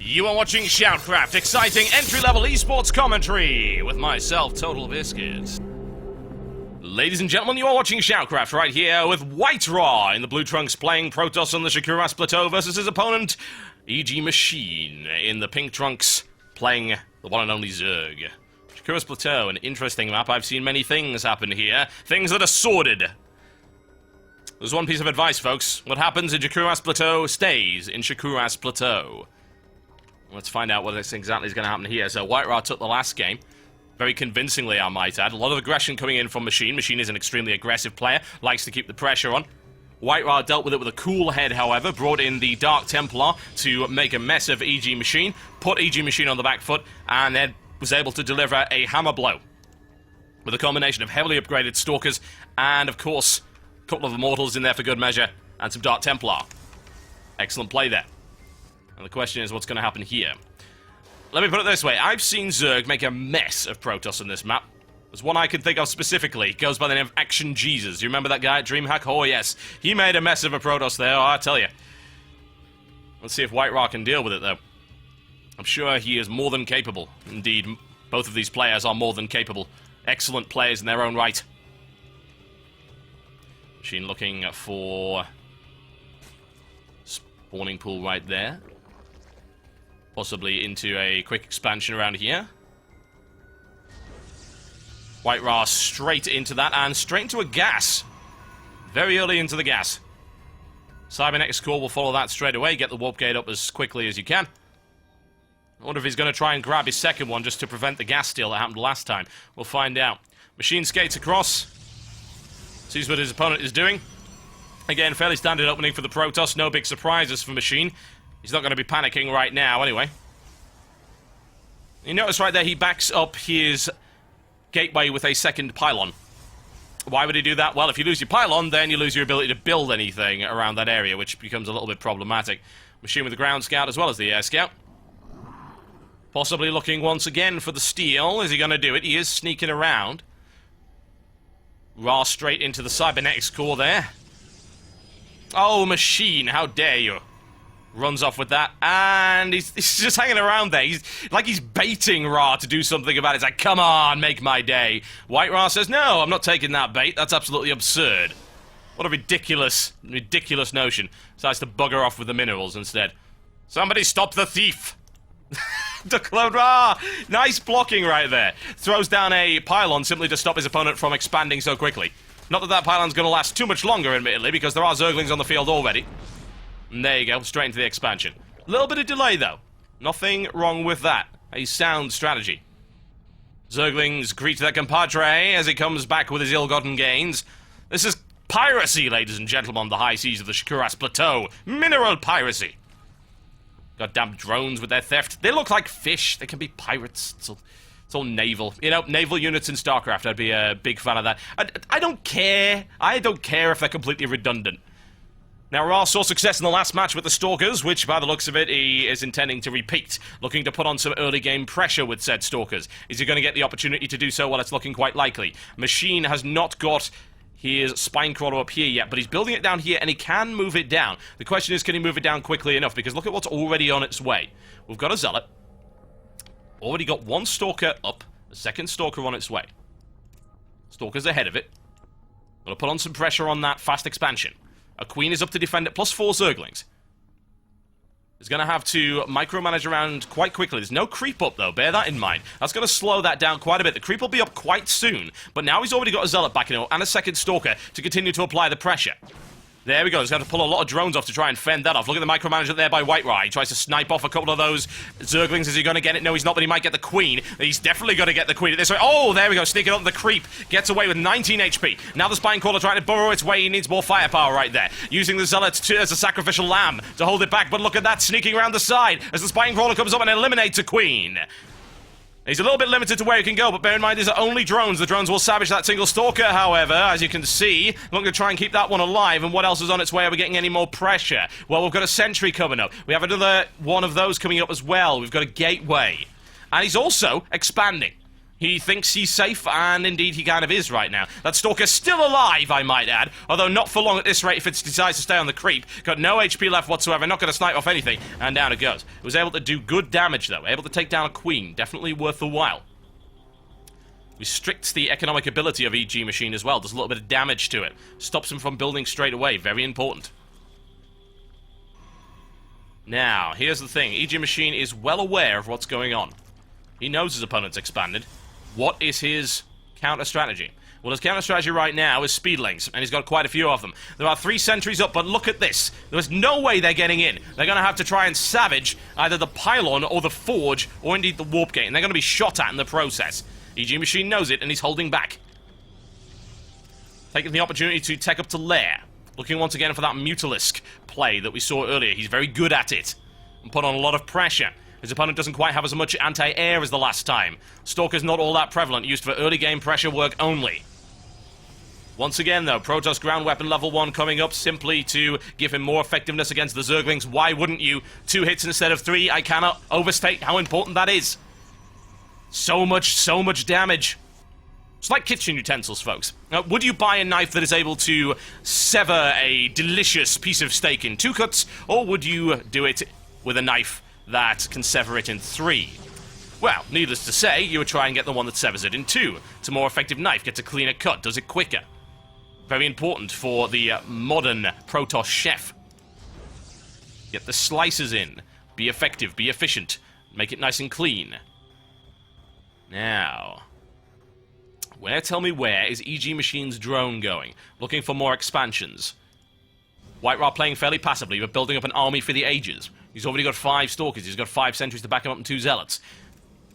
You are watching SHOUTcraft, exciting entry-level esports commentary with myself, Total Biscuit. Ladies and gentlemen, you are watching SHOUTcraft right here with WhiteRa in the blue trunks playing Protoss on the SHOUTcraft Plateau versus his opponent, EG Machine in the pink trunks playing the one and only Zerg. SHOUTcraft Plateau, an interesting map. I've seen many things happen here, things that are sordid. There's one piece of advice, folks. What happens in SHOUTcraft Plateau stays in SHOUTcraft Plateau. Let's find out what exactly is going to happen here. So WhiteRa took the last game. Very convincingly, I might add. A lot of aggression coming in from Machine. Machine is an extremely aggressive player. Likes to keep the pressure on. WhiteRa dealt with it with a cool head, however. Brought in the Dark Templar to make a mess of EG Machine. Put EG Machine on the back foot. And then was able to deliver a hammer blow. With a combination of heavily upgraded Stalkers. And, of course, a couple of Immortals in there for good measure. And some Dark Templar. Excellent play there. And the question is, what's going to happen here? Let me put it this way. I've seen Zerg make a mess of Protoss on this map. There's one I can think of specifically. It goes by the name of Action Jesus. You remember that guy at DreamHack? Oh, yes. He made a mess of a Protoss there, I tell you. Let's see if WhiteRa can deal with it, though. I'm sure he is more than capable. Indeed, both of these players are more than capable. Excellent players in their own right. Machine looking for spawning pool right there. Possibly into a quick expansion around here. WhiteRa straight into that, and straight into a gas. Very early into the gas. Cybernetics Core will follow that straight away, get the warp gate up as quickly as you can. I wonder if he's going to try and grab his second one just to prevent the gas steal that happened last time. We'll find out. Machine skates across. Sees what his opponent is doing. Again, fairly standard opening for the Protoss. No big surprises for Machine. He's not going to be panicking right now, anyway. You notice right there, he backs up his gateway with a second pylon. Why would he do that? Well, if you lose your pylon, then you lose your ability to build anything around that area, which becomes a little bit problematic. Machine with the ground scout as well as the air scout. Possibly looking once again for the steal. Is he going to do it? He is sneaking around. Ra straight into the Cybernetics Core there. Oh, Machine, how dare you. Runs off with that, and he's just hanging around there. He's baiting Ra to do something about it. It's like, come on, make my day. WhiteRa says, no, I'm not taking that bait. That's absolutely absurd. What a ridiculous notion. Decides to bugger off with the minerals instead. Somebody stop the thief. Declone Ra! Nice blocking right there. Throws down a pylon simply to stop his opponent from expanding so quickly. Not that that pylon's going to last too much longer, admittedly, because there are Zerglings on the field already. And there you go, straight into the expansion. A little bit of delay, though. Nothing wrong with that. A sound strategy. Zerglings greet their compadre as he comes back with his ill-gotten gains. This is piracy, ladies and gentlemen, on the high seas of the SHOUTcraft Plateau. Mineral piracy. Goddamn drones with their theft. They look like fish. They can be pirates. It's all naval. You know, naval units in StarCraft, I'd be a big fan of that. I don't care. I don't care if they're completely redundant. Now, Ra saw success in the last match with the Stalkers, which, by the looks of it, he is intending to repeat, looking to put on some early game pressure with said Stalkers. Is he going to get the opportunity to do so? Well, it's looking quite likely. Machine has not got his spine crawler up here yet, but he's building it down here, and he can move it down. The question is, can he move it down quickly enough? Because look at what's already on its way. We've got a Zealot. Already got one Stalker up, a second Stalker on its way. Stalker's ahead of it. Gonna put on some pressure on that fast expansion. A Queen is up to defend it, plus 4 Zerglings. He's going to have to micromanage around quite quickly. There's no creep up, though. Bear that in mind. That's going to slow that down quite a bit. The creep will be up quite soon, but now he's already got a Zealot backing up and a second Stalker to continue to apply the pressure. There we go. He's going to pull a lot of drones off to try and fend that off. Look at the micromanagement there by WhiteRa. He tries to snipe off a couple of those Zerglings. Is he going to get it? No, he's not, but he might get the Queen. He's definitely going to get the Queen at this way. Oh, there we go. Sneaking up the creep. Gets away with 19 HP. Now the Spine Crawler trying to burrow its way. He needs more firepower right there. Using the Zealot as a sacrificial lamb to hold it back. But look at that, sneaking around the side as the Spine Crawler comes up and eliminates a Queen. He's a little bit limited to where he can go, but bear in mind these are only drones. The drones will savage that single Stalker, however, as you can see. Looking to try and keep that one alive, and what else is on its way? Are we getting any more pressure? Well, we've got a sentry coming up. We have another one of those coming up as well. We've got a gateway. And he's also expanding. He thinks he's safe, and indeed he kind of is right now. That Stalker's still alive, I might add, although not for long at this rate if it decides to stay on the creep. Got no HP left whatsoever, not going to snipe off anything, and down it goes. It was able to do good damage, though. Able to take down a queen. Definitely worth the while. Restricts the economic ability of EG Machine as well. Does a little bit of damage to it. Stops him from building straight away. Very important. Now, here's the thing. EG Machine is well aware of what's going on. He knows his opponent's expanded. What is his counter-strategy? Well, his counter-strategy right now is speedlings, and he's got quite a few of them. There are 3 sentries up, but look at this. There's no way they're getting in. They're going to have to try and savage either the pylon or the forge, or indeed the warp gate, and they're going to be shot at in the process. EG Machine knows it, and he's holding back. Taking the opportunity to take up to Lair. Looking once again for that Mutalisk play that we saw earlier. He's very good at it, and put on a lot of pressure. His opponent doesn't quite have as much anti-air as the last time. Stalker's not all that prevalent, used for early game pressure work only. Once again, though, Protoss ground weapon level 1 coming up simply to give him more effectiveness against the Zerglings. Why wouldn't you? 2 hits instead of 3. I cannot overstate how important that is. So much damage. It's like kitchen utensils, folks. Would you buy a knife that is able to sever a delicious piece of steak in 2 cuts, or would you do it with a knife that can sever it in 3? Well, needless to say, you would try and get the one that severs it in 2. It's a more effective knife, gets a cleaner cut, does it quicker. Very important for the modern Protoss chef. Get the slices in. Be effective, be efficient. Make it nice and clean. Now, tell me where is EG Machine's drone going? Looking for more expansions. WhiteRa playing fairly passively, but building up an army for the ages. He's already got 5 Stalkers, he's got 5 sentries to back him up and 2 Zealots.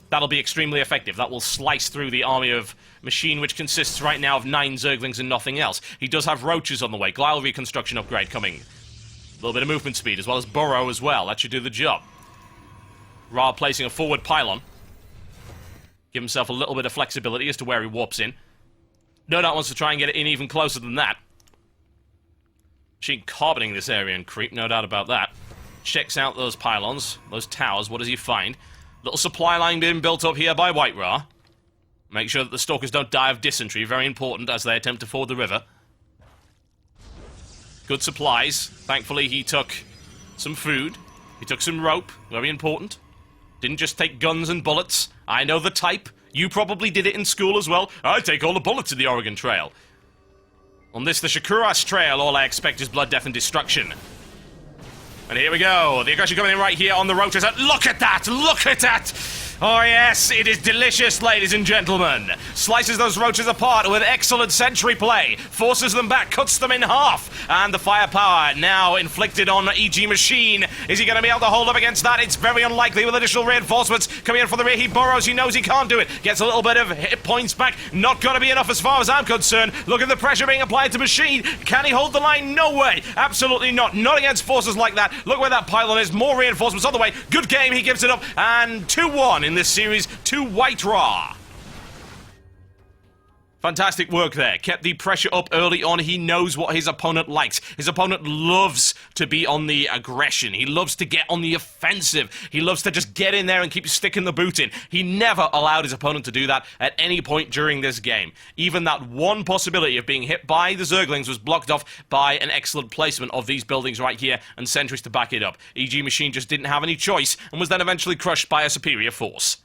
That'll be extremely effective. That will slice through the army of Machine, which consists right now of 9 Zerglings and nothing else. He does have Roaches on the way. Glyle reconstruction upgrade coming. A little bit of movement speed, as well as Burrow as well. That should do the job. Ra placing a forward pylon. Give himself a little bit of flexibility as to where he warps in. No doubt wants to try and get it in even closer than that. Machine carboning this area and creep, no doubt about that. Checks out those pylons, those towers. What does he find? Little supply line being built up here by WhiteRa. Make sure that the Stalkers don't die of dysentery. Very important as they attempt to ford the river. Good supplies. Thankfully, he took some food. He took some rope. Very important. Didn't just take guns and bullets. I know the type. You probably did it in school as well. I take all the bullets in the Oregon Trail. On this, the Shakuras Trail, all I expect is blood, death, and destruction. And here we go. The aggression coming in right here on the Roaches. Look at that! Look at that! Oh yes, it is delicious, ladies and gentlemen. Slices those Roaches apart with excellent sentry play. Forces them back, cuts them in half. And the firepower now inflicted on EG Machine. Is he going to be able to hold up against that? It's very unlikely with additional reinforcements coming in from the rear. He burrows, he knows he can't do it. Gets a little bit of hit points back. Not going to be enough as far as I'm concerned. Look at the pressure being applied to Machine. Can he hold the line? No way. Absolutely not. Not against forces like that. Look where that pylon is. More reinforcements on the way. Good game. He gives it up. And 2-1 in this series to WhiteRa. Fantastic work there. Kept the pressure up early on. He knows what his opponent likes. His opponent loves to be on the aggression. He loves to get on the offensive. He loves to just get in there and keep sticking the boot in. He never allowed his opponent to do that at any point during this game. Even that one possibility of being hit by the Zerglings was blocked off by an excellent placement of these buildings right here and sentries to back it up. EG Machine just didn't have any choice and was then eventually crushed by a superior force.